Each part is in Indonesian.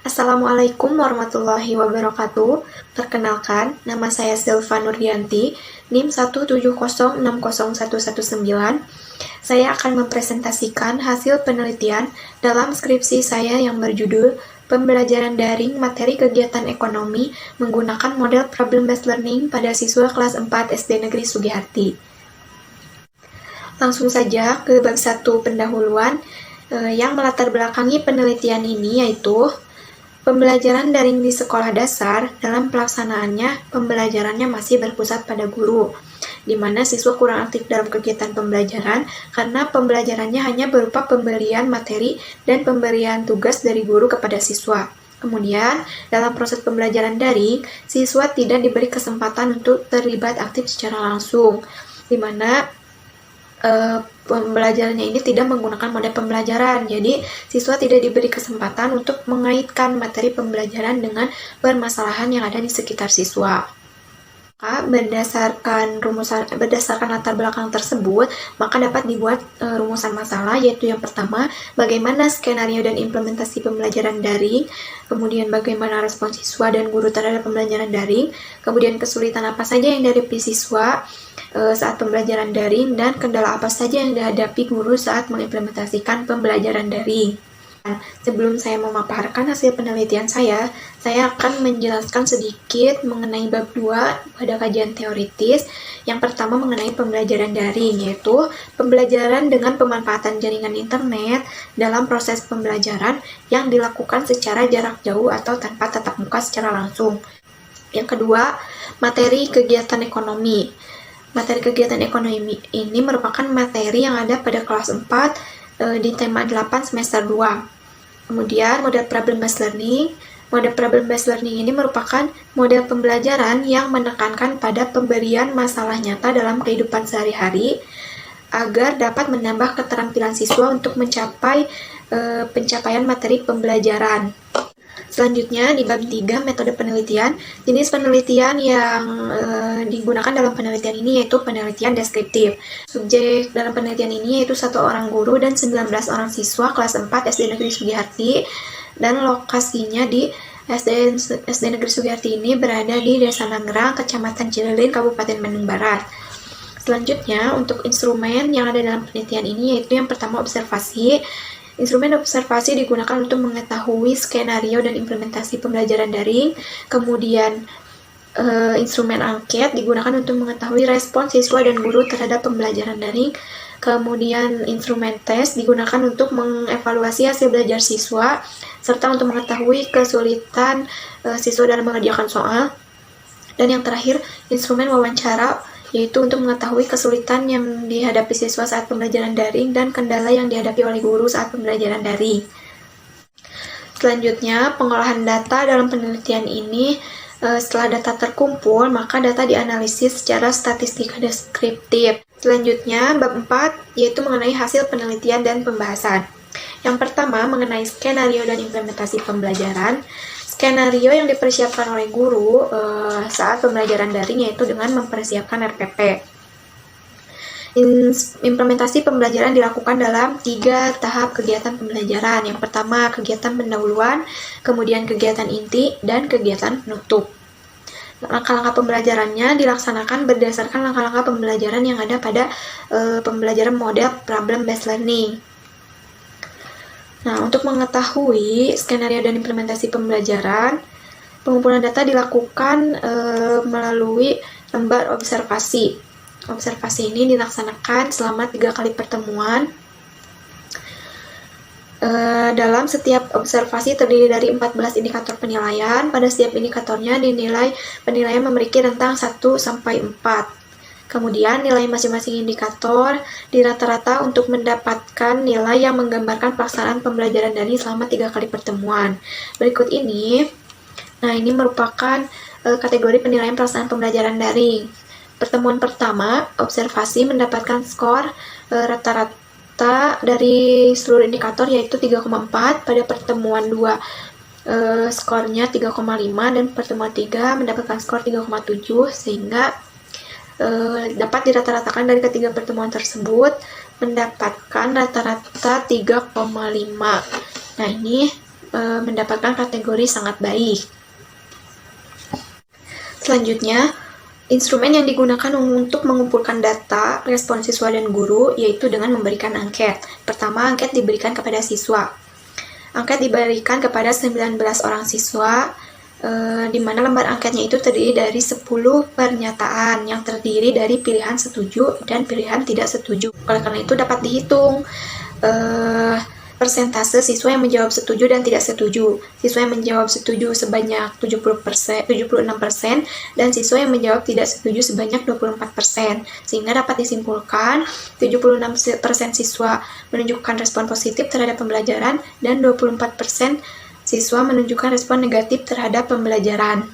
Assalamualaikum warahmatullahi wabarakatuh. Perkenalkan, nama saya Silva Nurdianti, NIM 170601119. Saya akan mempresentasikan hasil penelitian dalam skripsi saya yang berjudul Pembelajaran Daring Materi Kegiatan Ekonomi menggunakan model Problem-Based Learning pada siswa kelas 4 SD Negeri Sugiharti. Langsung saja ke bab 1 pendahuluan yang melatar belakangi penelitian ini, yaitu pembelajaran daring di sekolah dasar. Dalam pelaksanaannya, pembelajarannya masih berpusat pada guru, di mana siswa kurang aktif dalam kegiatan pembelajaran karena pembelajarannya hanya berupa pemberian materi dan pemberian tugas dari guru kepada siswa. Kemudian, dalam proses pembelajaran daring, siswa tidak diberi kesempatan untuk terlibat aktif secara langsung, di mana pembelajarannya ini tidak menggunakan model pembelajaran. Jadi, siswa tidak diberi kesempatan untuk mengaitkan materi pembelajaran dengan permasalahan yang ada di sekitar siswa. Berdasarkan latar belakang tersebut, maka dapat dibuat rumusan masalah, yaitu yang pertama, bagaimana skenario dan implementasi pembelajaran daring, kemudian bagaimana respon siswa dan guru terhadap pembelajaran daring, kemudian kesulitan apa saja yang dihadapi siswa saat pembelajaran daring, dan kendala apa saja yang dihadapi guru saat mengimplementasikan pembelajaran daring. Sebelum saya memaparkan hasil penelitian saya akan menjelaskan sedikit mengenai bab 2 pada kajian teoritis. Yang pertama mengenai pembelajaran daring, yaitu pembelajaran dengan pemanfaatan jaringan internet dalam proses pembelajaran yang dilakukan secara jarak jauh atau tanpa tatap muka secara langsung. Yang kedua, materi kegiatan ekonomi. Materi kegiatan ekonomi ini merupakan materi yang ada pada kelas 4 di tema 8 semester 2. Kemudian model problem-based learning. Model problem-based learning ini merupakan model pembelajaran yang menekankan pada pemberian masalah nyata dalam kehidupan sehari-hari agar dapat menambah keterampilan siswa untuk mencapai pencapaian materi pembelajaran. Selanjutnya, di bab 3, metode penelitian. Jenis penelitian yang digunakan dalam penelitian ini yaitu penelitian deskriptif. Subjek dalam penelitian ini yaitu 1 orang guru dan 19 orang siswa kelas 4 SD Negeri Sugiharti, dan lokasinya di SD Negeri Sugiharti ini berada di Desa Nangrang, Kecamatan Cililin, Kabupaten Bandung Barat. Selanjutnya, untuk instrumen yang ada dalam penelitian ini yaitu yang pertama observasi. Instrumen observasi digunakan untuk mengetahui skenario dan implementasi pembelajaran daring. Kemudian, instrumen angket digunakan untuk mengetahui respon siswa dan guru terhadap pembelajaran daring. Kemudian, instrumen tes digunakan untuk mengevaluasi hasil belajar siswa, serta untuk mengetahui kesulitan siswa dalam mengerjakan soal. Dan yang terakhir, instrumen wawancara, yaitu untuk mengetahui kesulitan yang dihadapi siswa saat pembelajaran daring dan kendala yang dihadapi oleh guru saat pembelajaran daring. Selanjutnya, pengolahan data dalam penelitian ini, setelah data terkumpul, maka data dianalisis secara statistika deskriptif. Selanjutnya, bab 4, yaitu mengenai hasil penelitian dan pembahasan. Yang pertama, mengenai skenario dan implementasi pembelajaran. Skenario yang dipersiapkan oleh guru saat pembelajaran daring yaitu dengan mempersiapkan RPP. Implementasi pembelajaran dilakukan dalam 3 tahap kegiatan pembelajaran. Yang pertama, kegiatan pendahuluan, kemudian kegiatan inti, dan kegiatan penutup. Langkah-langkah pembelajarannya dilaksanakan berdasarkan langkah-langkah pembelajaran yang ada pada pembelajaran model problem-based learning. Nah, untuk mengetahui skenario dan implementasi pembelajaran, pengumpulan data dilakukan melalui lembar observasi. Observasi ini dilaksanakan selama 3 kali pertemuan. Dalam setiap observasi terdiri dari 14 indikator penilaian. Pada setiap indikatornya penilaian memiliki rentang 1-4. Kemudian, nilai masing-masing indikator dirata-rata untuk mendapatkan nilai yang menggambarkan pelaksanaan pembelajaran daring selama 3 kali pertemuan. Berikut ini, ini merupakan kategori penilaian pelaksanaan pembelajaran daring. Pertemuan pertama, observasi mendapatkan skor rata-rata dari seluruh indikator yaitu 3,4. Pada pertemuan 2, skornya 3,5, dan pertemuan 3 mendapatkan skor 3,7, sehingga dapat dirata-ratakan dari ketiga pertemuan tersebut mendapatkan rata-rata 3,5. Nah, ini mendapatkan kategori sangat baik. Selanjutnya, instrumen yang digunakan untuk mengumpulkan data respon siswa dan guru yaitu dengan memberikan angket. Pertama, angket diberikan kepada siswa. Angket diberikan kepada 19 orang siswa, di mana lembar angketnya itu terdiri dari 10 pernyataan yang terdiri dari pilihan setuju dan pilihan tidak setuju. Oleh karena itu dapat dihitung persentase siswa yang menjawab setuju dan tidak setuju. Siswa yang menjawab setuju sebanyak 76% dan siswa yang menjawab tidak setuju sebanyak 24%. Sehingga dapat disimpulkan 76% siswa menunjukkan respon positif terhadap pembelajaran dan 24% siswa menunjukkan respon negatif terhadap pembelajaran.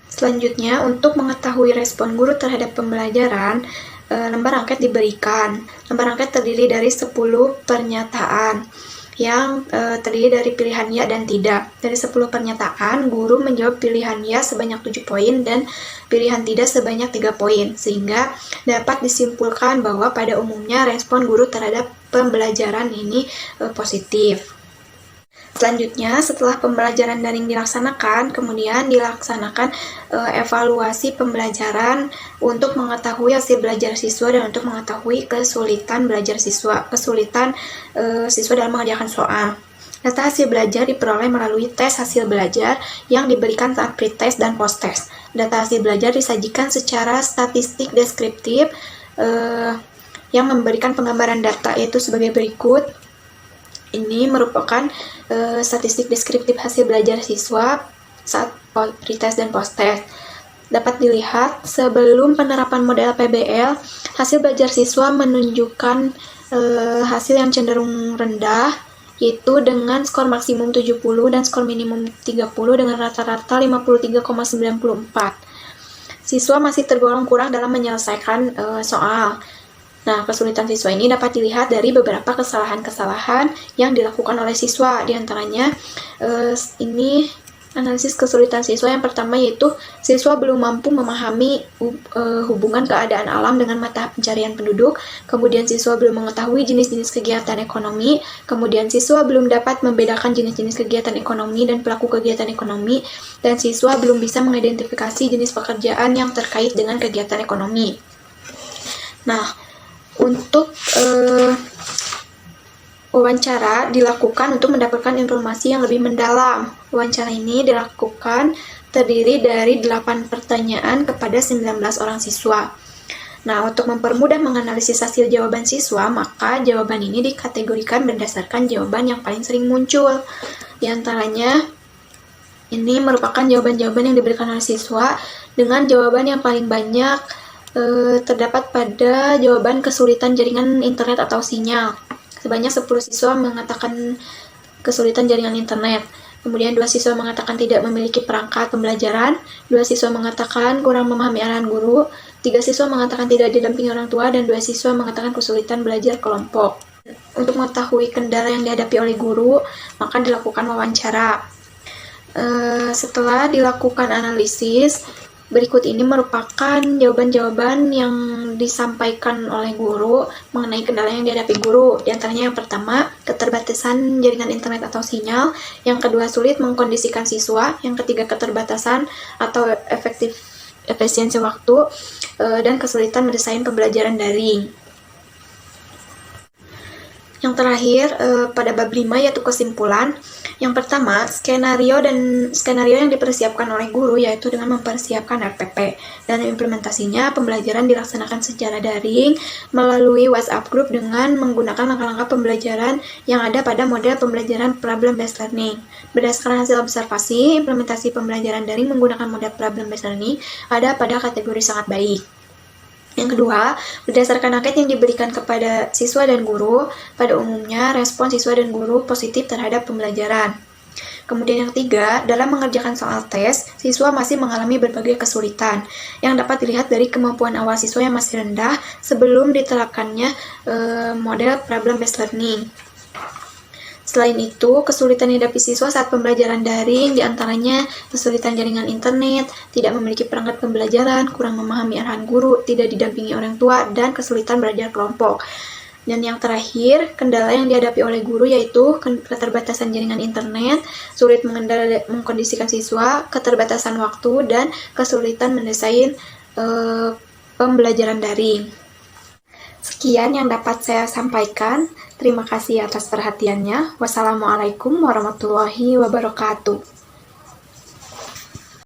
Selanjutnya, untuk mengetahui respon guru terhadap pembelajaran, lembar angket diberikan. Lembar angket terdiri dari 10 pernyataan yang terdiri dari pilihan ya dan tidak. Dari 10 pernyataan, guru menjawab pilihan ya sebanyak 7 poin dan pilihan tidak sebanyak 3 poin, sehingga dapat disimpulkan bahwa pada umumnya respon guru terhadap pembelajaran ini positif. Selanjutnya, setelah pembelajaran daring dilaksanakan, kemudian dilaksanakan evaluasi pembelajaran untuk mengetahui hasil belajar siswa dan untuk mengetahui kesulitan belajar siswa, siswa dalam mengerjakan soal. Data hasil belajar diperoleh melalui tes hasil belajar yang diberikan saat pretest dan posttest. Data hasil belajar disajikan secara statistik deskriptif yang memberikan penggambaran data yaitu sebagai berikut. Ini merupakan statistik deskriptif hasil belajar siswa saat pretest dan posttest. Dapat dilihat sebelum penerapan model PBL, hasil belajar siswa menunjukkan hasil yang cenderung rendah, yaitu dengan skor maksimum 70 dan skor minimum 30 dengan rata-rata 53,94. Siswa masih tergolong kurang dalam menyelesaikan soal. Nah, kesulitan siswa ini dapat dilihat dari beberapa kesalahan-kesalahan yang dilakukan oleh siswa. Di antaranya, ini analisis kesulitan siswa yang pertama yaitu siswa belum mampu memahami hubungan keadaan alam dengan mata pencarian penduduk, kemudian siswa belum mengetahui jenis-jenis kegiatan ekonomi, kemudian siswa belum dapat membedakan jenis-jenis kegiatan ekonomi dan pelaku kegiatan ekonomi, dan siswa belum bisa mengidentifikasi jenis pekerjaan yang terkait dengan kegiatan ekonomi. Nah, untuk wawancara dilakukan untuk mendapatkan informasi yang lebih mendalam. Wawancara ini dilakukan terdiri dari 8 pertanyaan kepada 19 orang siswa. Nah, untuk mempermudah menganalisis hasil jawaban siswa, maka jawaban ini dikategorikan berdasarkan jawaban yang paling sering muncul. Di antaranya, ini merupakan jawaban-jawaban yang diberikan oleh siswa dengan jawaban yang paling banyak terdapat pada jawaban kesulitan jaringan internet atau sinyal. Sebanyak 10 siswa mengatakan kesulitan jaringan internet. Kemudian 2 siswa mengatakan tidak memiliki perangkat pembelajaran, 2 siswa mengatakan kurang memahami arahan guru, 3 siswa mengatakan tidak didampingi orang tua, dan 2 siswa mengatakan kesulitan belajar kelompok. Untuk mengetahui kendala yang dihadapi oleh guru, maka dilakukan wawancara. Setelah dilakukan analisis, berikut ini merupakan jawaban-jawaban yang disampaikan oleh guru mengenai kendala yang dihadapi guru. Di antaranya yang pertama, keterbatasan jaringan internet atau sinyal. Yang kedua, sulit mengkondisikan siswa. Yang ketiga, keterbatasan atau efisiensi waktu. Dan kesulitan mendesain pembelajaran daring. Yang terakhir, pada bab 5 yaitu kesimpulan. Yang pertama, skenario yang dipersiapkan oleh guru yaitu dengan mempersiapkan RPP. Dan implementasinya, pembelajaran dilaksanakan secara daring melalui WhatsApp group dengan menggunakan langkah-langkah pembelajaran yang ada pada model pembelajaran problem based learning. Berdasarkan hasil observasi, implementasi pembelajaran daring menggunakan model problem based learning ada pada kategori sangat baik. Yang kedua, berdasarkan angket yang diberikan kepada siswa dan guru, pada umumnya respon siswa dan guru positif terhadap pembelajaran. Kemudian yang ketiga, dalam mengerjakan soal tes, siswa masih mengalami berbagai kesulitan yang dapat dilihat dari kemampuan awal siswa yang masih rendah sebelum diterapkannya model problem based learning. Selain itu, kesulitan yang dihadapi siswa saat pembelajaran daring diantaranya kesulitan jaringan internet, tidak memiliki perangkat pembelajaran, kurang memahami arahan guru, tidak didampingi orang tua, dan kesulitan belajar kelompok. Dan yang terakhir, kendala yang dihadapi oleh guru yaitu keterbatasan jaringan internet, sulit mengkondisikan siswa, keterbatasan waktu, dan kesulitan mendesain pembelajaran daring. Sekian yang dapat saya sampaikan. Terima kasih atas perhatiannya. Wassalamualaikum warahmatullahi wabarakatuh.